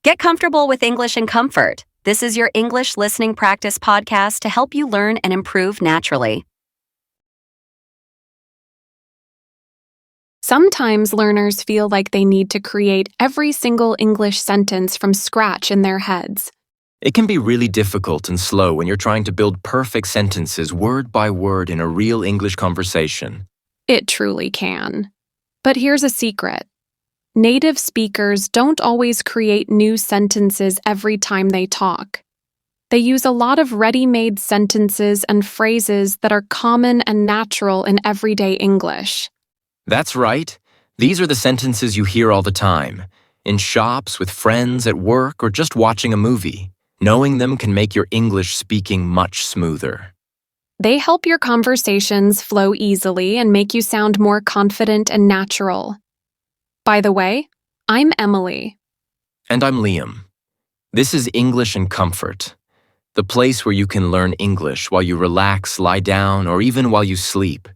Get comfortable with English in comfort. This is your English listening practice podcast to help you learn and improve naturally. Sometimes learners feel like they need to create every single English sentence from scratch in their heads. It can be really difficult and slow when you're trying to build perfect sentences word by word in a real English conversation. It truly can. But here's a secret. Native speakers don't always create new sentences every time they talk. They use a lot of ready-made sentences and phrases that are common and natural in everyday English. That's right. These are the sentences you hear all the time, in shops, with friends, at work, or just watching a movie. Knowing them can make your English speaking much smoother. They help your conversations flow easily and make you sound more confident and natural. By the way, I'm Emily. And I'm Liam. This is English in Comfort, the place where you can learn English while you relax, lie down, or even while you sleep.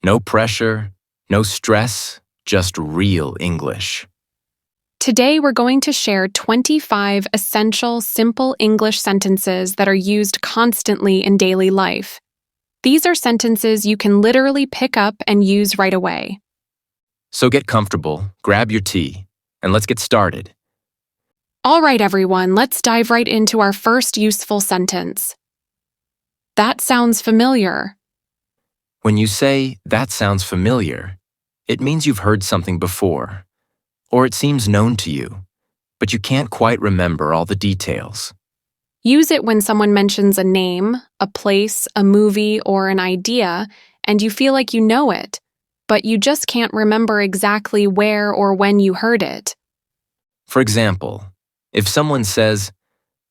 No pressure, no stress, just real English. Today we're going to share 25 essential, simple English sentences that are used constantly in daily life. These are sentences you can literally pick up and use right away. So get comfortable, grab your tea, and let's get started. All right, everyone, let's dive right into our first useful sentence. That sounds familiar. When you say, "that sounds familiar," it means you've heard something before, or it seems known to you, but you can't quite remember all the details. Use it when someone mentions a name, a place, a movie, or an idea, and you feel like you know it, but you just can't remember exactly where or when you heard it. For example, if someone says,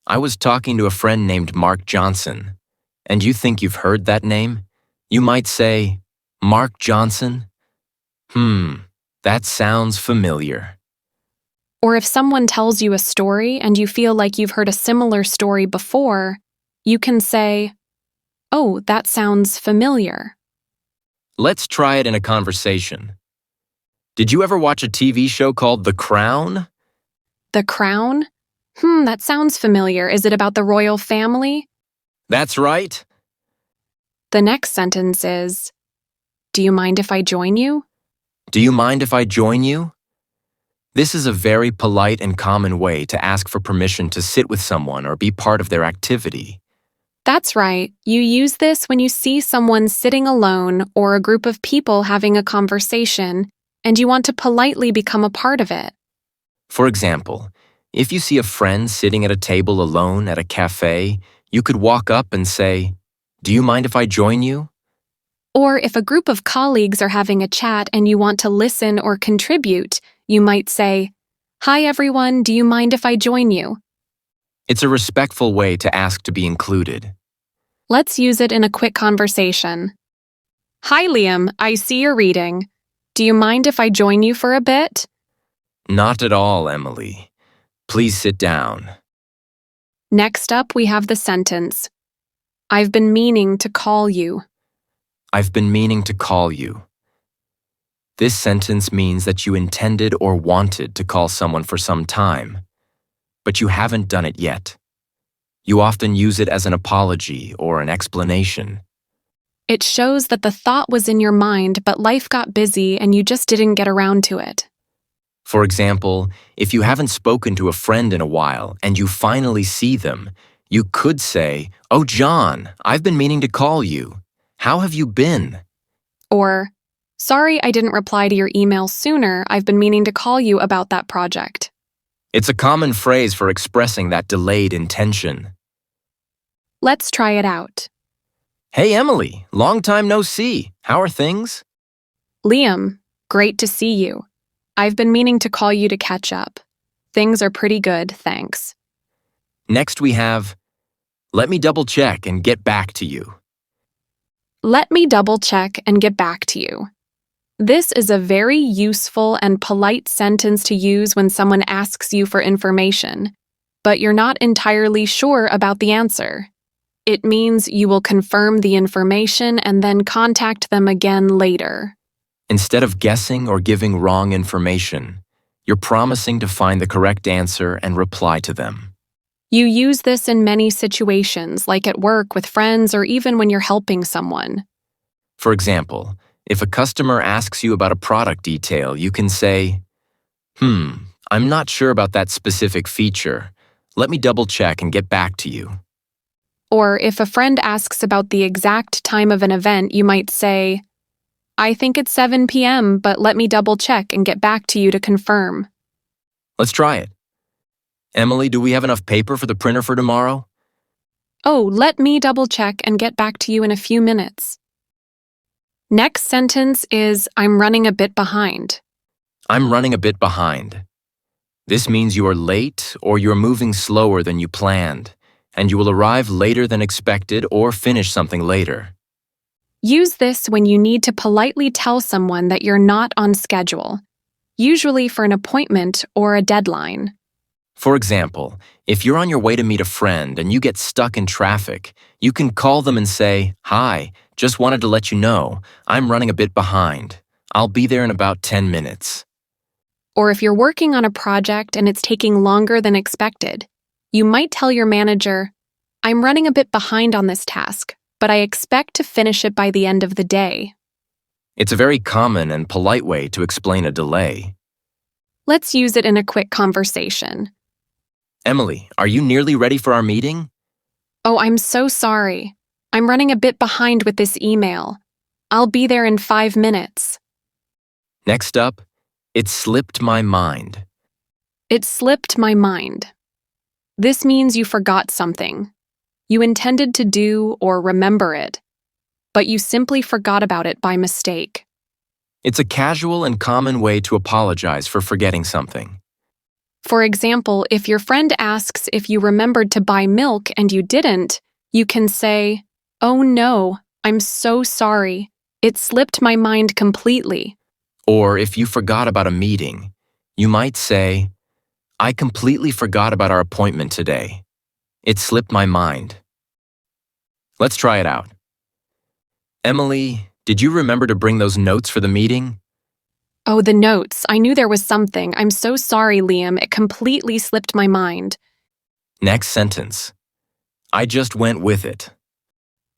"I was talking to a friend named Mark Johnson," and you think you've heard that name, you might say, "Mark Johnson? That sounds familiar." Or if someone tells you a story and you feel like you've heard a similar story before, you can say, "Oh, that sounds familiar." Let's try it in a conversation. Did you ever watch a TV show called The Crown? The Crown? That sounds familiar. Is it about the royal family? That's right. The next sentence is, "Do you mind if I join you?" Do you mind if I join you? This is a very polite and common way to ask for permission to sit with someone or be part of their activity. That's right. You use this when you see someone sitting alone or a group of people having a conversation, and you want to politely become a part of it. For example, if you see a friend sitting at a table alone at a cafe, you could walk up and say, "Do you mind if I join you?" Or if a group of colleagues are having a chat and you want to listen or contribute, you might say, "Hi everyone, do you mind if I join you?" It's a respectful way to ask to be included. Let's use it in a quick conversation. "Hi Liam, I see you're reading. Do you mind if I join you for a bit?" Not at all, Emily. Please sit down. Next up, we have the sentence, "I've been meaning to call you." I've been meaning to call you. This sentence means that you intended or wanted to call someone for some time, but you haven't done it yet. You often use it as an apology or an explanation. It shows that the thought was in your mind, but life got busy and you just didn't get around to it. For example, if you haven't spoken to a friend in a while and you finally see them, you could say, "Oh, John, I've been meaning to call you. How have you been?" Or, "Sorry I didn't reply to your email sooner. I've been meaning to call you about that project." It's a common phrase for expressing that delayed intention. Let's try it out. "Hey, Emily, long time no see. How are things?" "Liam, great to see you. I've been meaning to call you to catch up. Things are pretty good, thanks." Next we have, "Let me double check and get back to you." Let me double check and get back to you. This is a very useful and polite sentence to use when someone asks you for information, but you're not entirely sure about the answer. It means you will confirm the information and then contact them again later. Instead of guessing or giving wrong information, You're promising to find the correct answer and reply to them. You use this in many situations, like at work, with friends, or even when you're helping someone. For example, if a customer asks you about a product detail, you can say, I'm not sure about that specific feature. Let me double check and get back to you. Or if a friend asks about the exact time of an event, you might say, I think it's 7 p.m., but let me double check and get back to you to confirm. Let's try it. Emily, do we have enough paper for the printer for tomorrow? Oh, let me double check and get back to you in a few minutes. Next sentence is, I'm running a bit behind. I'm running a bit behind. This means you are late or you're moving slower than you planned, and you will arrive later than expected or finish something later. Use this when you need to politely tell someone that you're not on schedule, usually for an appointment or a deadline. For example, if you're on your way to meet a friend and you get stuck in traffic, you can call them and say, Hi, just wanted to let you know, I'm running a bit behind. I'll be there in about 10 minutes. Or if you're working on a project and it's taking longer than expected, you might tell your manager, I'm running a bit behind on this task, but I expect to finish it by the end of the day. It's a very common and polite way to explain a delay. Let's use it in a quick conversation. Emily, are you nearly ready for our meeting? Oh, I'm so sorry. I'm running a bit behind with this email. I'll be there in 5 minutes. Next up, it slipped my mind. It slipped my mind. This means you forgot something. You intended to do or remember it, but you simply forgot about it by mistake. It's a casual and common way to apologize for forgetting something. For example, if your friend asks if you remembered to buy milk and you didn't, you can say, Oh no, I'm so sorry. It slipped my mind completely. Or if you forgot about a meeting, you might say, I completely forgot about our appointment today. It slipped my mind. Let's try it out. Emily, did you remember to bring those notes for the meeting? Oh, the notes. I knew there was something. I'm so sorry, Liam. It completely slipped my mind. Next sentence. I just went with it.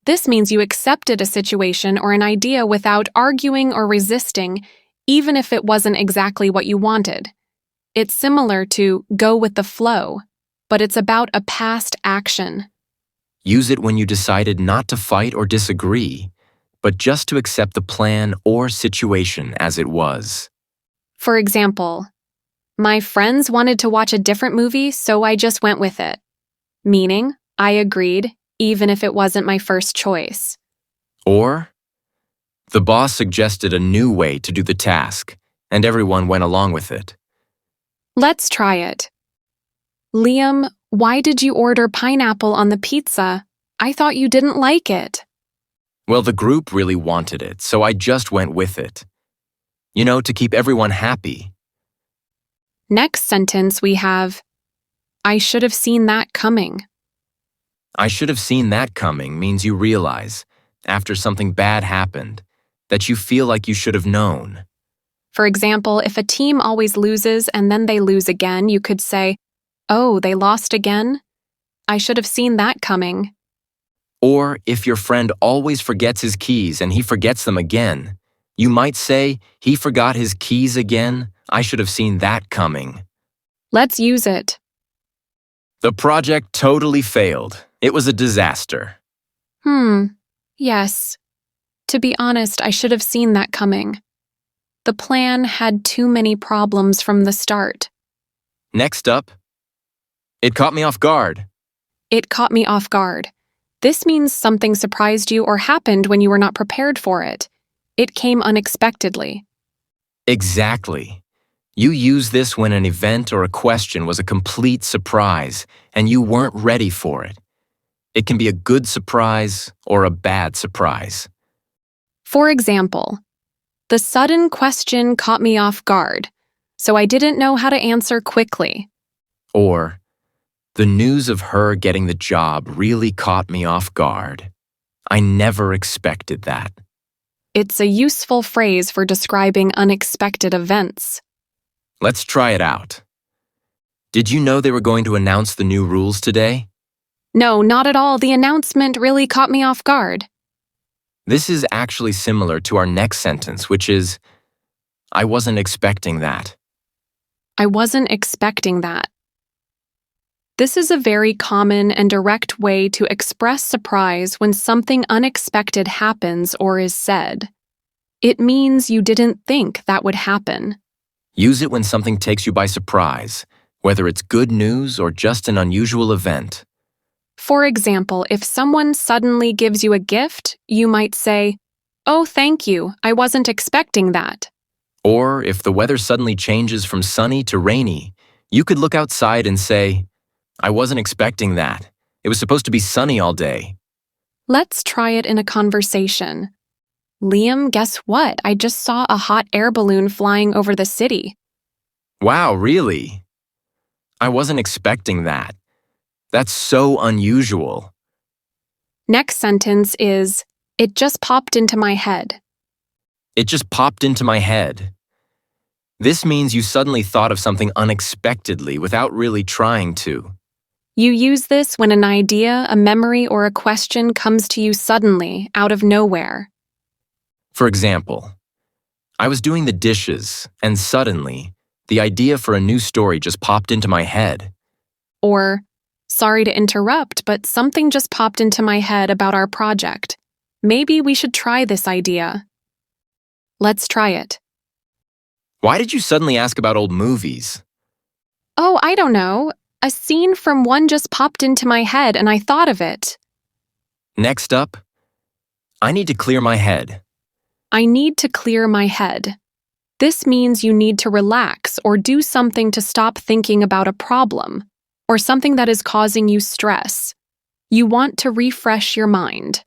This means you accepted a situation or an idea without arguing or resisting, even if it wasn't exactly what you wanted. It's similar to go with the flow, but it's about a past action. Use it when you decided not to fight or disagree, but just to accept the plan or situation as it was. For example, my friends wanted to watch a different movie, so I just went with it. Meaning, I agreed, even if it wasn't my first choice. Or, the boss suggested a new way to do the task, and everyone went along with it. Let's try it. Liam, why did you order pineapple on the pizza? I thought you didn't like it. Well, the group really wanted it, so I just went with it. You know, to keep everyone happy. Next sentence we have, I should have seen that coming. I should have seen that coming means you realize, after something bad happened, that you feel like you should have known. For example, if a team always loses and then they lose again, you could say, Oh, they lost again? I should have seen that coming. Or if your friend always forgets his keys and he forgets them again, you might say, he forgot his keys again. I should have seen that coming. Let's use it. The project totally failed. It was a disaster. Yes. To be honest, I should have seen that coming. The plan had too many problems from the start. Next up, it caught me off guard. It caught me off guard. This means something surprised you or happened when you were not prepared for it. It came unexpectedly. Exactly. You use this when an event or a question was a complete surprise and you weren't ready for it. It can be a good surprise or a bad surprise. For example, the sudden question caught me off guard, so I didn't know how to answer quickly. Or, the news of her getting the job really caught me off guard. I never expected that. It's a useful phrase for describing unexpected events. Let's try it out. Did you know they were going to announce the new rules today? No, not at all. The announcement really caught me off guard. This is actually similar to our next sentence, which is, I wasn't expecting that. I wasn't expecting that. This is a very common and direct way to express surprise when something unexpected happens or is said. It means you didn't think that would happen. Use it when something takes you by surprise, whether it's good news or just an unusual event. For example, if someone suddenly gives you a gift, you might say, "Oh, thank you, I wasn't expecting that." Or if the weather suddenly changes from sunny to rainy, you could look outside and say, I wasn't expecting that. It was supposed to be sunny all day. Let's try it in a conversation. Liam, guess what? I just saw a hot air balloon flying over the city. Wow, really? I wasn't expecting that. That's so unusual. Next sentence is, "It just popped into my head." It just popped into my head. This means you suddenly thought of something unexpectedly without really trying to. You use this when an idea, a memory, or a question comes to you suddenly, out of nowhere. For example, I was doing the dishes, and suddenly, the idea for a new story just popped into my head. Or, "Sorry to interrupt, but something just popped into my head about our project. Maybe we should try this idea." Let's try it. Why did you suddenly ask about old movies? Oh, I don't know. A scene from one just popped into my head and I thought of it. Next up, I need to clear my head. I need to clear my head. This means you need to relax or do something to stop thinking about a problem or something that is causing you stress. You want to refresh your mind.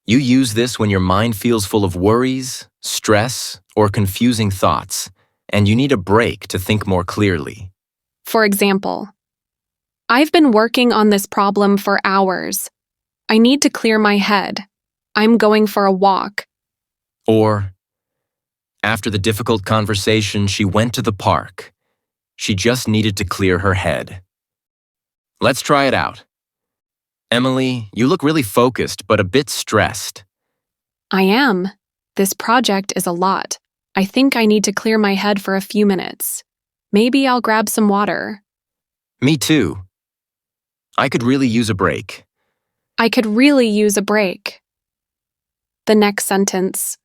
You use this when your mind feels full of worries, stress, or confusing thoughts, and you need a break to think more clearly. For example, "I've been working on this problem for hours. I need to clear my head. I'm going for a walk." Or, after the difficult conversation, she went to the park. She just needed to clear her head. Let's try it out. Emily, you look really focused but a bit stressed. I am. This project is a lot. I think I need to clear my head for a few minutes. Maybe I'll grab some water. Me too. I could really use a break. I could really use a break. The next sentence.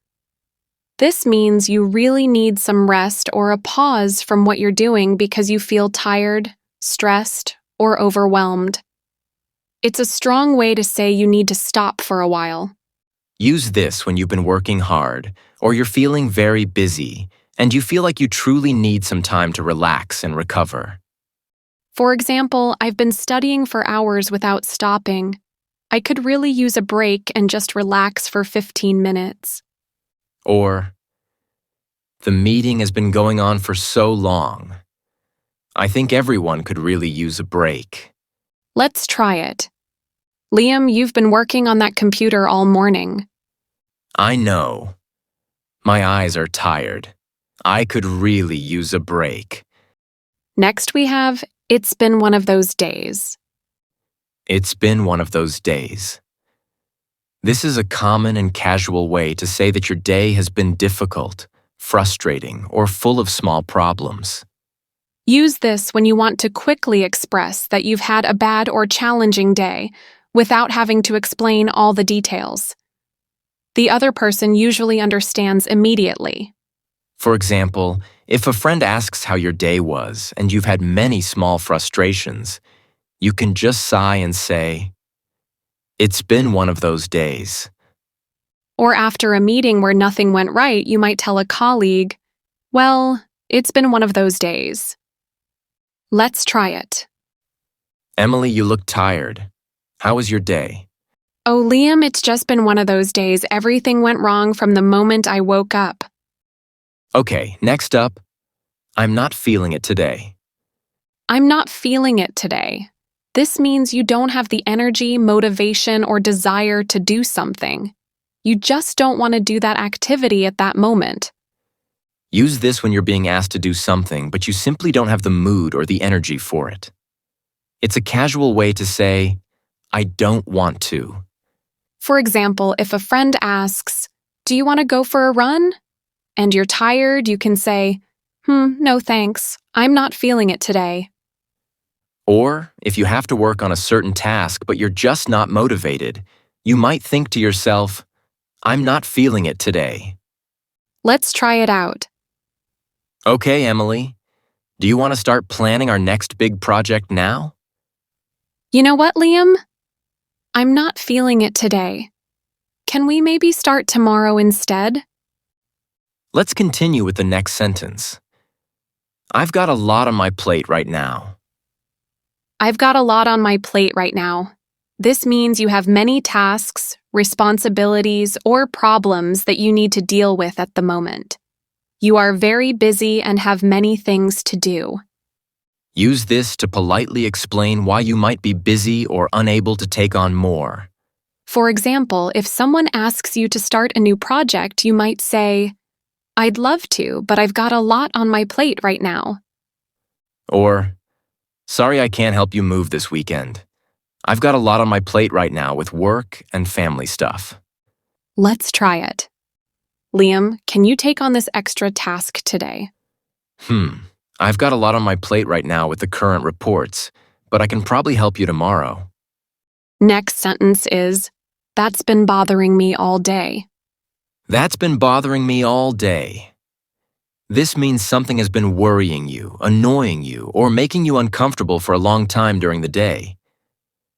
This means you really need some rest or a pause from what you're doing because you feel tired, stressed, or overwhelmed. It's a strong way to say you need to stop for a while. Use this when you've been working hard, or you're feeling very busy, and you feel like you truly need some time to relax and recover. For example, I've been studying for hours without stopping. I could really use a break and just relax for 15 minutes. Or, the meeting has been going on for so long. I think everyone could really use a break. Let's try it. Liam, you've been working on that computer all morning. I know. My eyes are tired. I could really use a break. Next we have, "It's been one of those days." It's been one of those days. This is a common and casual way to say that your day has been difficult, frustrating, or full of small problems. Use this when you want to quickly express that you've had a bad or challenging day without having to explain all the details. The other person usually understands immediately. For example, if a friend asks how your day was and you've had many small frustrations, you can just sigh and say, "It's been one of those days." Or after a meeting where nothing went right, you might tell a colleague, "Well, it's been one of those days." Let's try it. Emily, you look tired. How was your day? "Oh, Liam, it's just been one of those days. Everything went wrong from the moment I woke up." Okay, next up, I'm not feeling it today. I'm not feeling it today. This means you don't have the energy, motivation, or desire to do something. You just don't want to do that activity at that moment. Use this when you're being asked to do something, but you simply don't have the mood or the energy for it. It's a casual way to say, I don't want to. For example, if a friend asks, "Do you want to go for a run?" and you're tired, you can say, "No thanks. I'm not feeling it today." Or, if you have to work on a certain task but you're just not motivated, you might think to yourself, I'm not feeling it today. Let's try it out. Okay, Emily, do you want to start planning our next big project now? You know what, Liam? I'm not feeling it today. Can we maybe start tomorrow instead? Let's continue with the next sentence. I've got a lot on my plate right now. I've got a lot on my plate right now. This means you have many tasks, responsibilities, or problems that you need to deal with at the moment. You are very busy and have many things to do. Use this to politely explain why you might be busy or unable to take on more. For example, if someone asks you to start a new project, you might say, "I'd love to, but I've got a lot on my plate right now." Or, sorry I can't help you move this weekend. I've got a lot on my plate right now with work and family stuff. Let's try it. Liam, can you take on this extra task today? I've got a lot on my plate right now with the current reports, but I can probably help you tomorrow. Next sentence is, "That's been bothering me all day." That's been bothering me all day. This means something has been worrying you, annoying you, or making you uncomfortable for a long time during the day.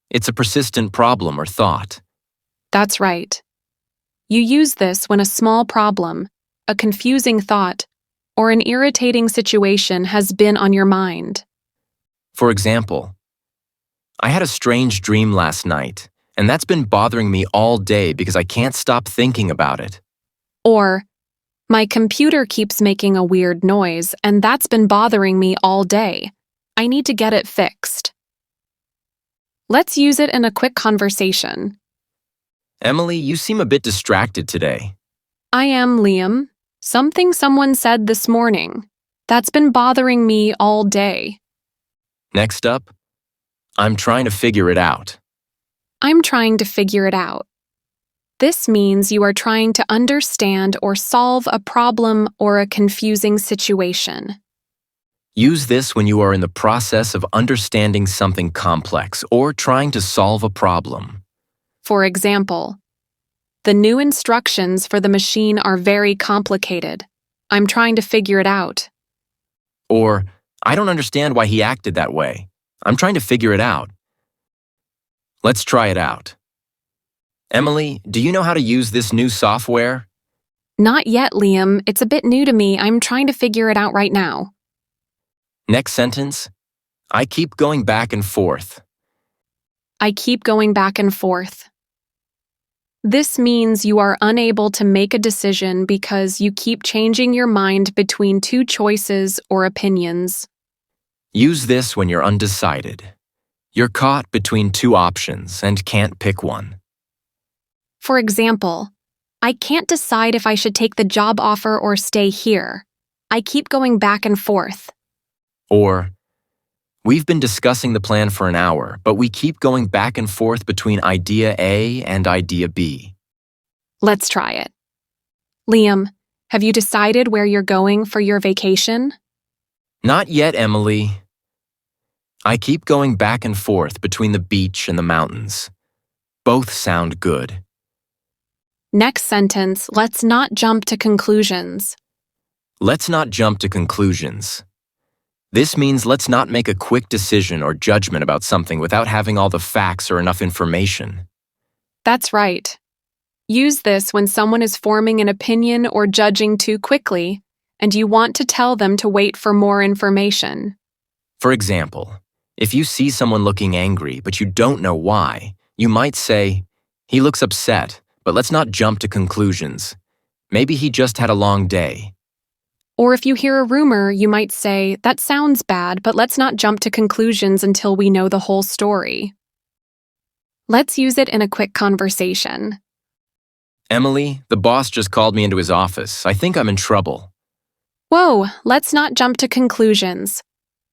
It's a persistent problem or thought. That's right. You use this when a small problem, a confusing thought, or an irritating situation has been on your mind. For example, I had a strange dream last night, and that's been bothering me all day because I can't stop thinking about it. Or, "My computer keeps making a weird noise, and that's been bothering me all day. I need to get it fixed." Let's use it in a quick conversation. Emily, you seem a bit distracted today. I am, Liam. Something someone said this morning. That's been bothering me all day. Next up, I'm trying to figure it out. I'm trying to figure it out. This means you are trying to understand or solve a problem or a confusing situation. Use this when you are in the process of understanding something complex or trying to solve a problem. For example, "The new instructions for the machine are very complicated. I'm trying to figure it out." Or, I don't understand why he acted that way. I'm trying to figure it out. Let's try it out. Emily, do you know how to use this new software? Not yet, Liam. It's a bit new to me. I'm trying to figure it out right now. Next sentence, I keep going back and forth. I keep going back and forth. This means you are unable to make a decision because you keep changing your mind between two choices or opinions. Use this when you're undecided. You're caught between two options and can't pick one. For example, "I can't decide if I should take the job offer or stay here. I keep going back and forth." Or, we've been discussing the plan for an hour, but we keep going back and forth between idea A and idea B. Let's try it. Liam, have you decided where you're going for your vacation? Not yet, Emily. I keep going back and forth between the beach and the mountains. Both sound good. Next sentence, let's not jump to conclusions. Let's not jump to conclusions. This means let's not make a quick decision or judgment about something without having all the facts or enough information. That's right. Use this when someone is forming an opinion or judging too quickly, and you want to tell them to wait for more information. For example, if you see someone looking angry but you don't know why, you might say, he looks upset, but let's not jump to conclusions. Maybe he just had a long day. Or if you hear a rumor, you might say, "That sounds bad, but let's not jump to conclusions until we know the whole story." Let's use it in a quick conversation. Emily, the boss just called me into his office. I think I'm in trouble. Whoa, let's not jump to conclusions.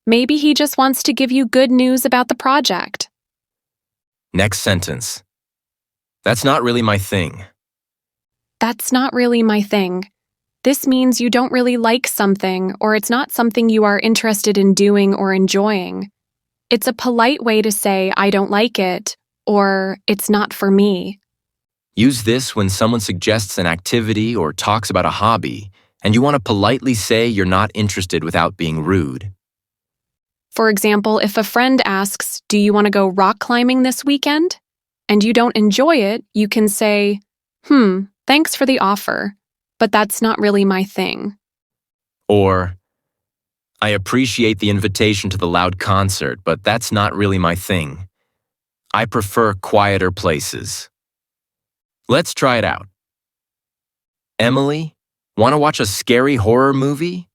Maybe he just wants to give you good news about the project. Next sentence. That's not really my thing. That's not really my thing. This means you don't really like something, or it's not something you are interested in doing or enjoying. It's a polite way to say, I don't like it, or it's not for me. Use this when someone suggests an activity or talks about a hobby, and you want to politely say you're not interested without being rude. For example, if a friend asks, do you want to go rock climbing this weekend? And you don't enjoy it, you can say, thanks for the offer, but that's not really my thing. Or, I appreciate the invitation to the loud concert, but that's not really my thing. I prefer quieter places. Let's try it out. Emily, want to watch a scary horror movie?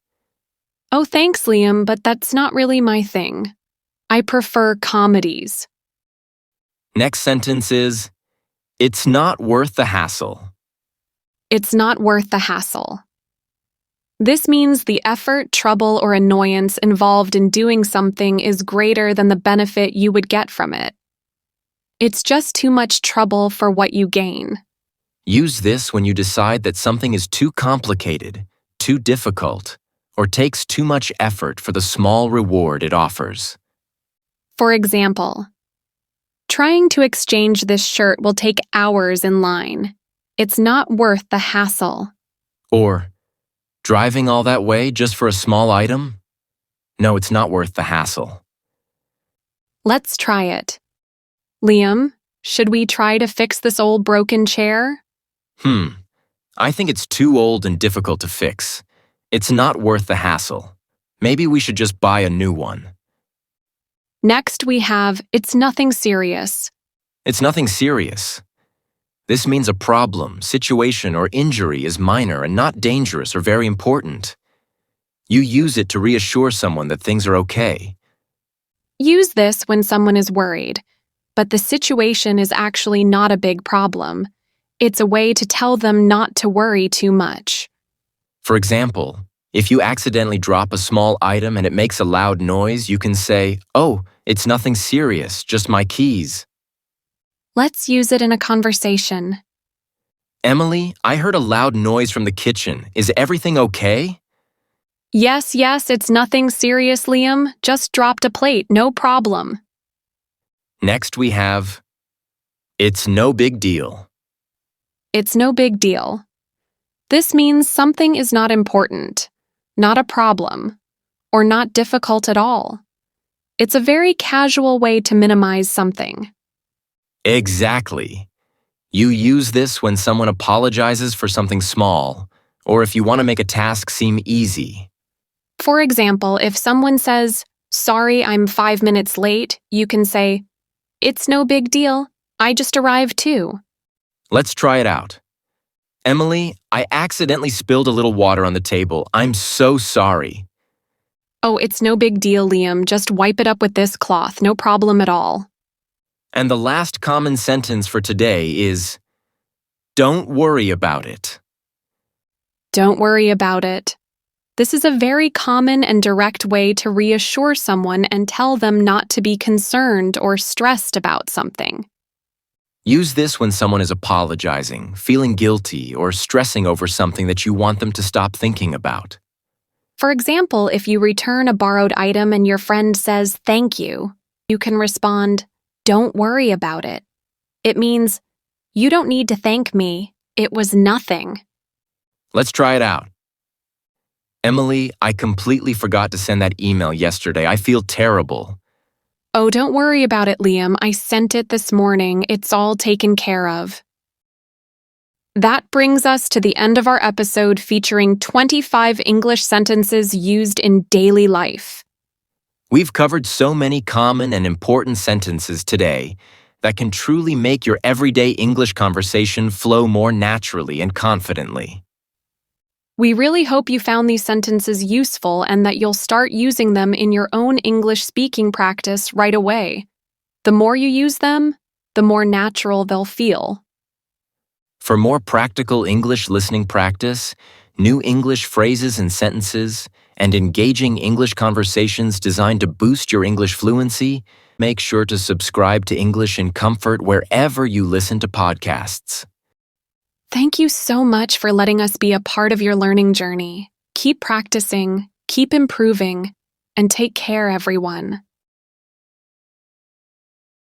Oh, thanks, Liam, but that's not really my thing. I prefer comedies. Next sentence is, it's not worth the hassle. It's not worth the hassle. This means the effort, trouble, or annoyance involved in doing something is greater than the benefit you would get from it. It's just too much trouble for what you gain. Use this when you decide that something is too complicated, too difficult, or takes too much effort for the small reward it offers. For example, trying to exchange this shirt will take hours in line. It's not worth the hassle. Or, driving all that way just for a small item? No, it's not worth the hassle. Let's try it. Liam, should we try to fix this old broken chair? I think it's too old and difficult to fix. It's not worth the hassle. Maybe we should just buy a new one. Next we have, it's nothing serious. It's nothing serious. This means a problem, situation, or injury is minor and not dangerous or very important. You use it to reassure someone that things are okay. Use this when someone is worried, but the situation is actually not a big problem. It's a way to tell them not to worry too much. For example, if you accidentally drop a small item and it makes a loud noise, you can say, "Oh, it's nothing serious, just my keys." Let's use it in a conversation. Emily, I heard a loud noise from the kitchen. Is everything okay? Yes, it's nothing serious, Liam. Just dropped a plate, no problem. Next we have, it's no big deal. It's no big deal. This means something is not important, not a problem, or not difficult at all. It's a very casual way to minimize something. Exactly. You use this when someone apologizes for something small, or if you want to make a task seem easy. For example, if someone says, sorry, I'm 5 minutes late, you can say, it's no big deal. I just arrived too. Let's try it out. Emily, I accidentally spilled a little water on the table. I'm so sorry. Oh, it's no big deal, Liam. Just wipe it up with this cloth. No problem at all. And the last common sentence for today is, don't worry about it. Don't worry about it. This is a very common and direct way to reassure someone and tell them not to be concerned or stressed about something. Use this when someone is apologizing, feeling guilty, or stressing over something that you want them to stop thinking about. For example, if you return a borrowed item and your friend says thank you, you can respond, don't worry about it. It means, you don't need to thank me. It was nothing. Let's try it out. Emily, I completely forgot to send that email yesterday. I feel terrible. Oh, don't worry about it, Liam. I sent it this morning. It's all taken care of. That brings us to the end of our episode featuring 25 English sentences used in daily life. We've covered so many common and important sentences today that can truly make your everyday English conversation flow more naturally and confidently. We really hope you found these sentences useful and that you'll start using them in your own English speaking practice right away. The more you use them, the more natural they'll feel. For more practical English listening practice, new English phrases and sentences, and engaging English conversations designed to boost your English fluency, make sure to subscribe to English in Comfort wherever you listen to podcasts. Thank you so much for letting us be a part of your learning journey. Keep practicing, keep improving, and take care, everyone.